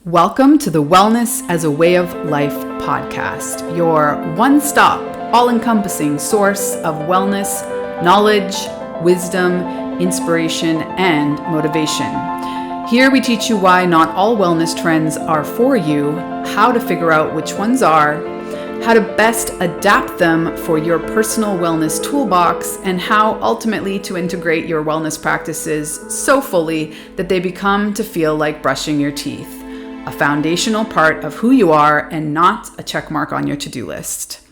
Welcome to the Wellness as a Way of Life podcast, your one-stop, all-encompassing source of wellness, knowledge, wisdom, inspiration, and motivation. Here we teach you why not all wellness trends are for you, how to figure out which ones are, how to best adapt them for your personal wellness toolbox, and how ultimately to integrate your wellness practices so fully that they become to feel like brushing your teeth. A foundational part of who you are and not a check mark on your to-do list.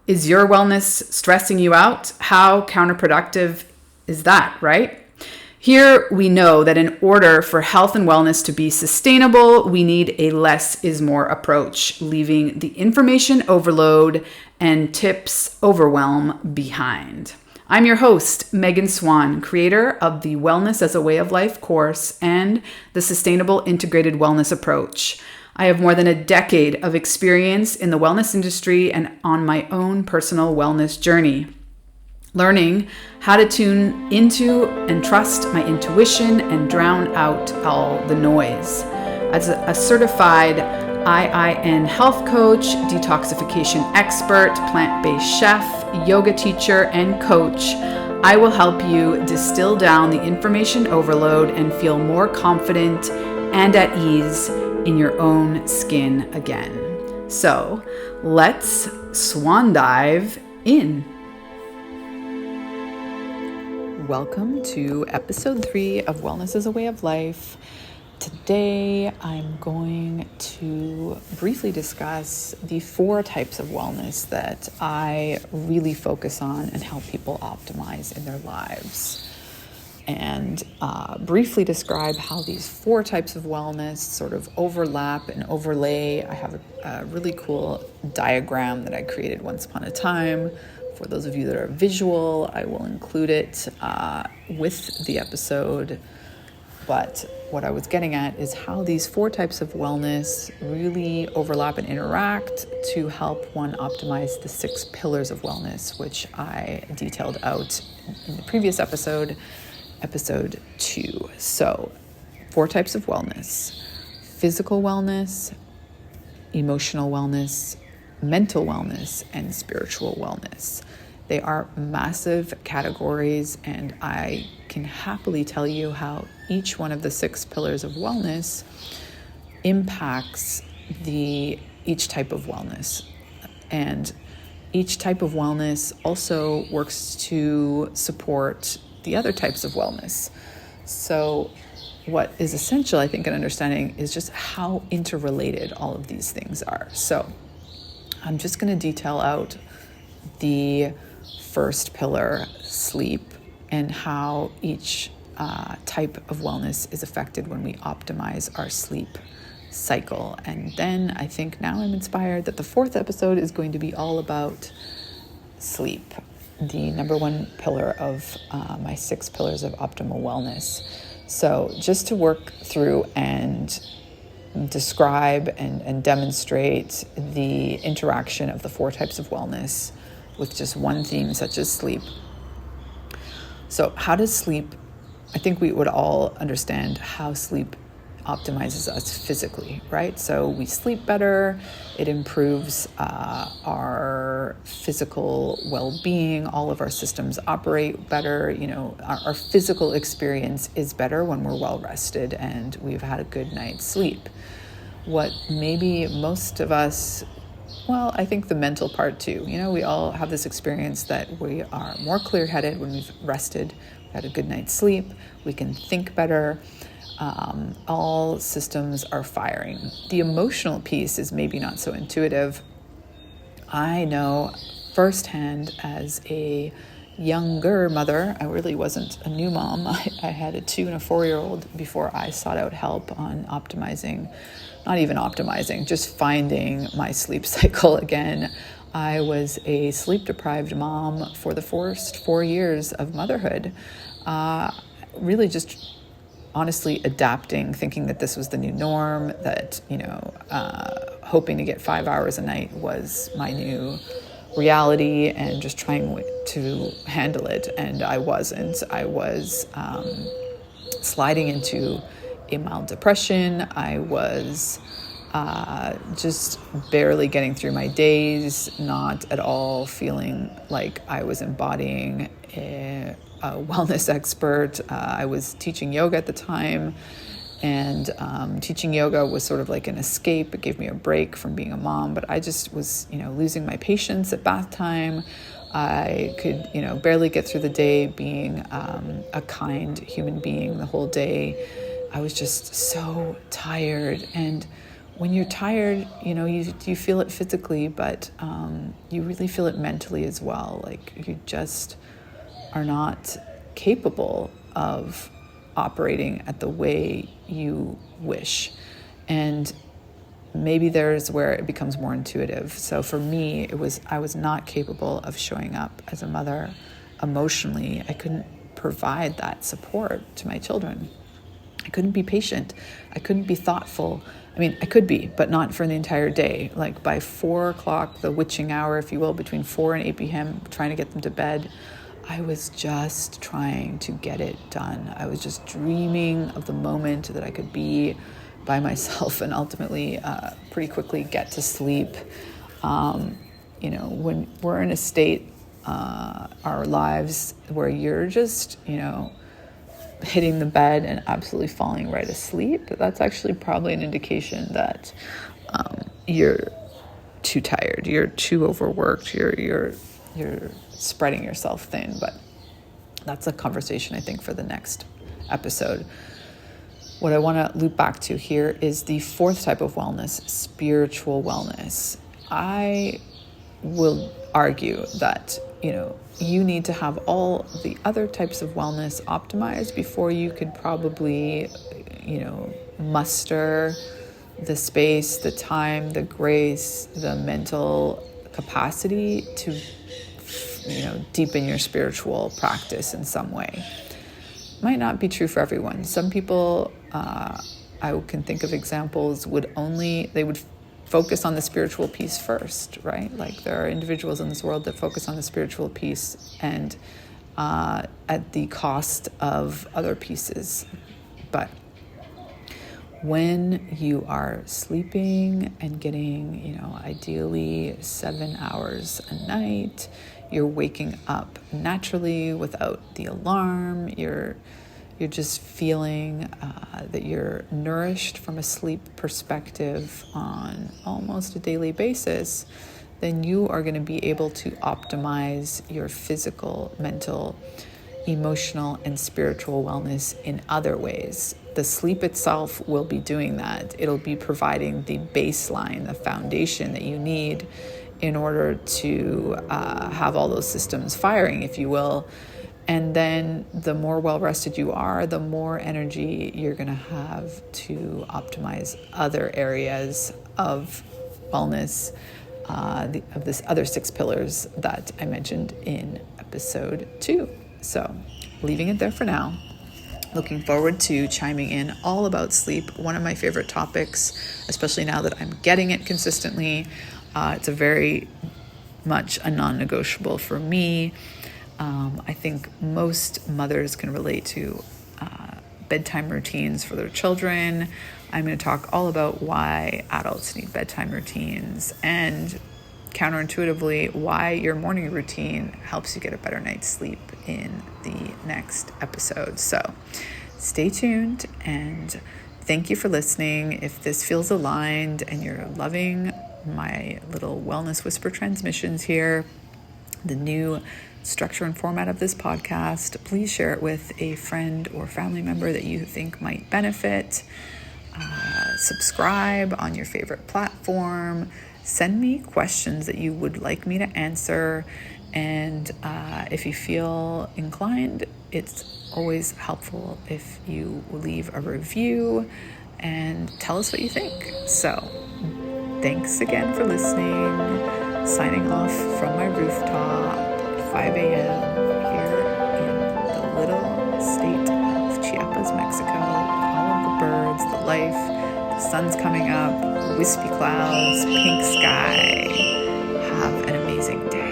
Is your wellness stressing you out? How counterproductive is that, right? Here we know that in order for health and wellness to be sustainable, we need a less is more approach, leaving the information overload and tips overwhelm behind. I'm your host, Megan Swan, creator of the Wellness as a Way of Life course and the Sustainable Integrated Wellness Approach. I have more than a decade of experience in the wellness industry and on my own personal wellness journey, learning how to tune into and trust my intuition and drown out all the noise. As a certified IIN health coach, detoxification expert, plant-based chef, yoga teacher, and coach, I will help you distill down the information overload and feel more confident and at ease in your own skin again. So let's swan dive in. Welcome to episode 3 of Wellness as a Way of Life. Today, I'm going to briefly discuss the 4 types of wellness that I really focus on and help people optimize in their lives. And briefly describe how these 4 types of wellness sort of overlap and overlay. I have a really cool diagram that I created once upon a time. For those of you that are visual, I will include it with the episode. But what I was getting at is how these 4 types of wellness really overlap and interact to help one optimize the 6 pillars of wellness, which I detailed out in the previous episode 2. So 4 types of wellness: physical wellness, emotional wellness, mental wellness, and spiritual wellness. They are massive categories, and I can happily tell you how each one of the 6 pillars of wellness impacts each type of wellness. And each type of wellness also works to support the other types of wellness. So what is essential, I think, in understanding is just how interrelated all of these things are. So I'm just going to detail out the first pillar, sleep, and how each type of wellness is affected when we optimize our sleep cycle. And then I think now I'm inspired that the 4th episode is going to be all about sleep, the number 1 pillar of my 6 pillars of optimal wellness. So just to work through and describe and demonstrate the interaction of the 4 types of wellness with just one theme, such as sleep. So how does sleep, I think we would all understand how sleep optimizes us physically, right? So we sleep better, it improves our physical well-being, all of our systems operate better, our physical experience is better when we're well-rested and we've had a good night's sleep. What maybe most of us, well, I think the mental part too, we all have this experience that we are more clear-headed when we've rested, had a good night's sleep, we can think better, all systems are firing. The emotional piece is maybe not so intuitive. I know firsthand as a younger mother, I really wasn't a new mom. I had a 2 and a 4-year-old before I sought out help on optimizing, not even optimizing, just finding my sleep cycle again. I was a sleep-deprived mom for the first 4 years of motherhood. Really just honestly adapting, thinking that this was the new norm, that, hoping to get 5 hours a night was my new reality, and just trying to handle it. And I wasn't. I was sliding into a mild depression. I was just barely getting through my days, not at all feeling like I was embodying a wellness expert. I was teaching yoga at the time, and teaching yoga was sort of like an escape. It gave me a break from being a mom, but I just was, losing my patience at bath time. I could, barely get through the day being a kind human being the whole day. I was just so tired. And when you're tired, you feel it physically, but you really feel it mentally as well. Like you just are not capable of operating at the way you wish. And maybe there's where it becomes more intuitive. So for me, I was not capable of showing up as a mother emotionally. I couldn't provide that support to my children. I couldn't be patient. I couldn't be thoughtful. I mean, I could be, but not for the entire day. Like by 4 o'clock, the witching hour, if you will, between 4 and 8 p.m., trying to get them to bed, I was just trying to get it done. I was just dreaming of the moment that I could be by myself and ultimately pretty quickly get to sleep. When we're in a state, our lives where you're just, hitting the bed and absolutely falling right asleep, that's actually probably an indication that you're too tired, you're too overworked, you're spreading yourself thin. But that's a conversation, I think, for the next episode. What I want to loop back to here is the fourth type of wellness, spiritual wellness. I will argue that, you need to have all the other types of wellness optimized before you could probably, muster the space, the time, the grace, the mental capacity to, deepen your spiritual practice in some way. Might not be true for everyone. Some people, I can think of examples, they would focus on the spiritual piece first, right? Like there are individuals in this world that focus on the spiritual piece and at the cost of other pieces. But when you are sleeping and getting, ideally 7 hours a night, you're waking up naturally without the alarm, you're just feeling that you're nourished from a sleep perspective on almost a daily basis, then you are going to be able to optimize your physical, mental, emotional, and spiritual wellness in other ways. The sleep itself will be doing that. It'll be providing the baseline, the foundation that you need in order to have all those systems firing, if you will. And then the more well-rested you are, the more energy you're going to have to optimize other areas of wellness, of this other 6 pillars that I mentioned in episode 2. So leaving it there for now. Looking forward to chiming in all about sleep, one of my favorite topics, especially now that I'm getting it consistently. It's a very much a non-negotiable for me. I think most mothers can relate to bedtime routines for their children. I'm going to talk all about why adults need bedtime routines and counterintuitively why your morning routine helps you get a better night's sleep in the next episode. So stay tuned and thank you for listening. If this feels aligned and you're loving my little wellness whisper transmissions here, the new structure and format of this podcast, please share it with a friend or family member that you think might benefit. Subscribe on your favorite platform. Send me questions that you would like me to answer. And if you feel inclined, it's always helpful if you leave a review and tell us what you think. So thanks again for listening. Signing off from my rooftop at 5 a.m. here in the little state of Chiapas, Mexico. All of the birds, the life, the sun's coming up, wispy clouds, pink sky. Have an amazing day.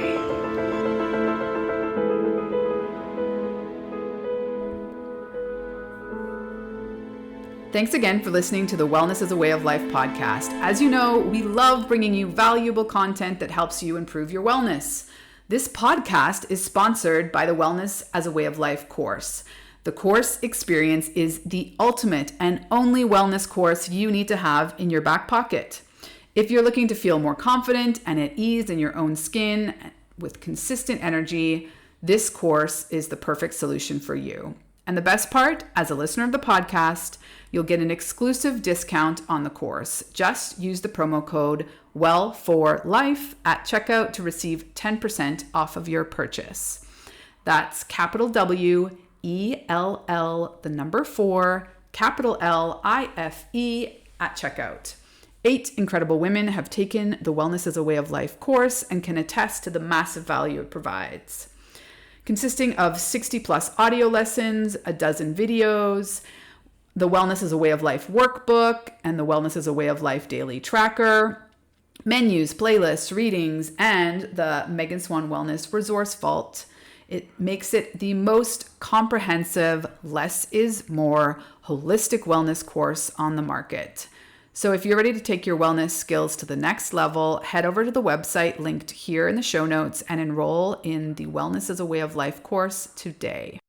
Thanks again for listening to the Wellness as a Way of Life podcast. As you know, we love bringing you valuable content that helps you improve your wellness. This podcast is sponsored by the Wellness as a Way of Life course. The course experience is the ultimate and only wellness course you need to have in your back pocket. If you're looking to feel more confident and at ease in your own skin with consistent energy, this course is the perfect solution for you. And the best part, as a listener of the podcast, you'll get an exclusive discount on the course. Just use the promo code WELL4LIFE at checkout to receive 10% off of your purchase. That's capital W, ELL, the number 4, capital LIFE at checkout. 8 incredible women have taken the Wellness as a Way of Life course and can attest to the massive value it provides. Consisting of 60 plus audio lessons, a dozen videos, the Wellness as a Way of Life workbook, and the Wellness as a Way of Life daily tracker, menus, playlists, readings, and the Megan Swan Wellness Resource Vault. It makes it the most comprehensive, less is more, holistic wellness course on the market. So if you're ready to take your wellness skills to the next level, head over to the website linked here in the show notes and enroll in the Wellness as a Way of Life course today.